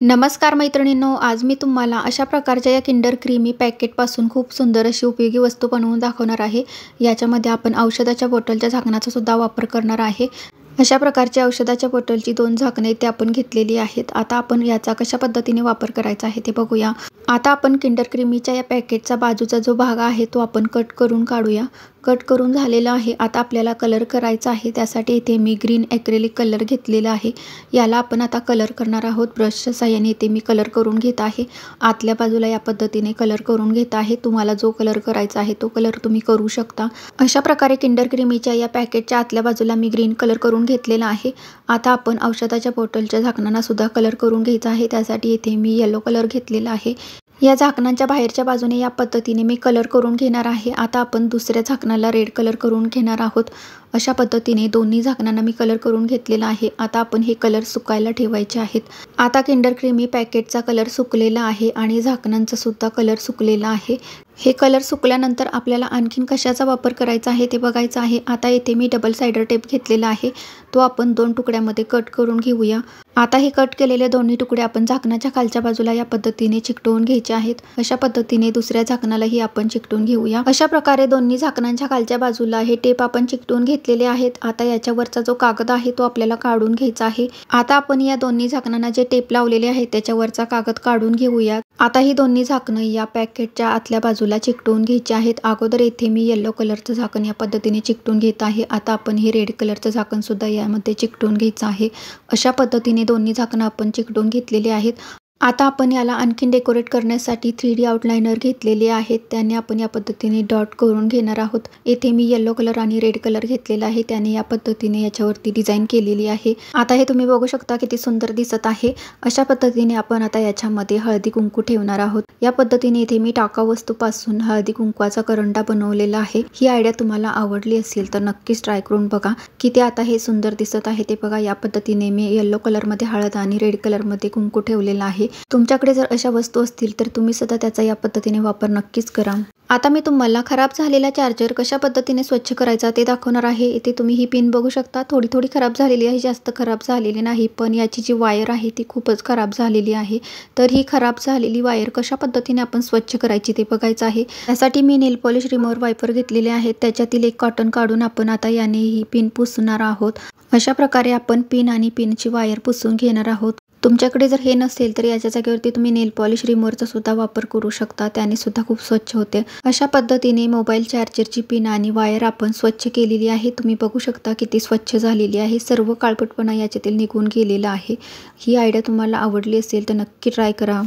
नमस्कार मैत्रिणींनो, आज मी तुम्हाला अशा प्रकारच्या या किंडर क्रीमी पॅकेटपासून खूप सुंदर अशी उपयोगी वस्तू बनवून दाखवणार आहे। याच्यामध्ये आपण औषधाच्या बॉटलच्या झाकणाचा सुद्धा वापर करणार आहे। अशा प्रकारच्या औषधाच्या बॉटलची 2 झाकणे इथे आपण घेतलेली आहेत। आता आपण याचा कशा पद्धतीने वापर करायचा आहे ते बघूया। आता आपण किंडर क्रीमीच्या या पॅकेटचा बाजूचा जो भाग आहे तो आपण कट करून काढूया। कट करून झालेला आहे। आता आपल्याला कलर करायचा आहे, त्यासाठी इथे मी ग्रीन ॲक्रेलिक कलर घेतलेला आहे। याला आपण आता कलर करणार आहोत। ब्रशच्या साहाय्याने इथे मी कलर करून घेत आहे। आतल्या बाजूला या पद्धतीने कलर करून घेत आहे। तुम्हाला जो कलर करायचा आहे तो कलर तुम्ही करू शकता। अशा प्रकारे किंडर क्रीमीच्या या पॅकेटच्या आतल्या बाजूला मी ग्रीन कलर करून घेतलेला आहे। आता आपण औषधाच्या बॉटलच्या झाकणांना सुद्धा कलर करून घ्यायचा आहे, त्यासाठी इथे मी येलो कलर घेतलेला आहे। या झाकणांच्या बाहेरच्या बाजूने या पद्धतीने मी कलर करून घेणार आहे। आता आपण दुसऱ्या झाकणाला रेड कलर करून घेणार आहोत। अशा पद्धतीने दोन्ही झाकणांना मी कलर करून घेतलेला आहे। आता आपण हे कलर सुकायला ठेवायचे आहेत। आता किंडर क्रीमी पॅकेटचा कलर सुकलेला आहे आणि झाकणांचा सुद्धा कलर सुकलेला आहे। हे कलर सुकल्यानंतर आपल्याला आणखीन कशाचा वापर करायचा आहे ते बघायचं आहे। आता इथे मी डबल साइडर टेप घेतलेला आहे, तो आपण 2 तुकड्यामध्ये कट करून घेऊया। आता हे कट केलेले दोन्ही तुकडे आपण झाकणाच्या खालच्या बाजूला या पद्धतीने चिकटवून घ्यायचे आहेत। अशा पद्धतीने दुसऱ्या झाकणालाही आपण चिकटवून घेऊया। अशा प्रकारे दोन्ही झाकणांच्या खालच्या बाजूला हे टेप आपण चिकटवून घेतलेले आहेत। आता याच्यावरचा जो कागद आहे तो आपल्याला काढून घ्यायचा आहे। आता आपण या दोन्ही झाकणांना जे टेप लावलेले आहे त्याच्यावरचा कागद काढून घेऊया। आता ही दोन्ही झाकणं या पॅकेटच्या आतल्या बाजूला चिकटवून घ्यायची आहेत। अगोदर इथे मी येलो कलरचं झाकण या पद्धतीने चिकटवून घेत आहे। आता आपण हे रेड कलरचं झाकण सुद्धा यामध्ये चिकटवून घ्यायचं आहे। अशा पद्धतीने दोन्ही झाकणं आपण चिकटवून घेतलेली आहेत। आता आपण याला आणखीन डेकोरेट करण्यासाठी 3D आउटलाइनर घेतलेले आहेत, त्याने आपण या पद्धतीने डॉट करून घेणार आहोत। येथे मी येलो कलर आणि रेड कलर घेतलेला आहे, त्याने या पद्धतीने याच्यावरती डिझाईन केलेली आहे। आता हे तुम्ही बघू शकता किती सुंदर दिसत आहे। अशा पद्धतीने आपण आता याच्यामध्ये हळदी कुंकू ठेवणार आहोत। या पद्धतीने इथे मी टाकाऊ वस्तूपासून हळदी कुंकवाचा करंडा बनवलेला आहे। ही आयडिया तुम्हाला आवडली असेल तर नक्कीच ट्राय करून बघा। किती आता हे सुंदर दिसत आहे ते बघा। या पद्धतीने मी येलो कलरमध्ये हळद आणि रेड कलरमध्ये कुंकू ठेवलेला आहे। तुमच्याकडे जर अशा वस्तू असतील तर तुम्ही सुद्धा त्याचा या पद्धतीने वापर नक्कीच करा। आता मी तुम्हाला खराब झालेला चार्जर कशा पद्धतीने स्वच्छ करायचा ते दाखवणार आहे। इथे तुम्ही ही पिन बघू शकता, थोडी थोडी खराब झालेली आहे, जास्त खराब झालेली नाही, पण याची जी वायर आहे ती खूपच खराब झालेली आहे। तर ही खराब झालेली वायर कशा पद्धतीने आपण स्वच्छ करायची ते बघायचं आहे। त्यासाठी मी नेल पॉलिश रिमूव्हर वायपर घेतलेले आहेत, त्याच्यातील एक कॉटन काढून आपण आता याने ही पिन पुसणार आहोत। अशा प्रकारे आपण पिन आणि पिनची वायर पुसून घेणार आहोत। तुमच्याकडे जर हे नसेल तर याच्या जागेवरती तुम्ही नेल पॉलिश रिमूव्हरचा सुद्धा वापर करू शकता, त्याने सुद्धा खूप स्वच्छ होते। अशा पद्धतीने मोबाईल चार्जरची पिन आणि वायर आपण स्वच्छ केलेली आहे। तुम्ही बघू शकता किती स्वच्छ झालेली आहे, सर्व काळपटपणा याच्यातील निघून गेलेला आहे। ही आयडिया तुम्हाला आवडली असेल तर नक्की ट्राय करा।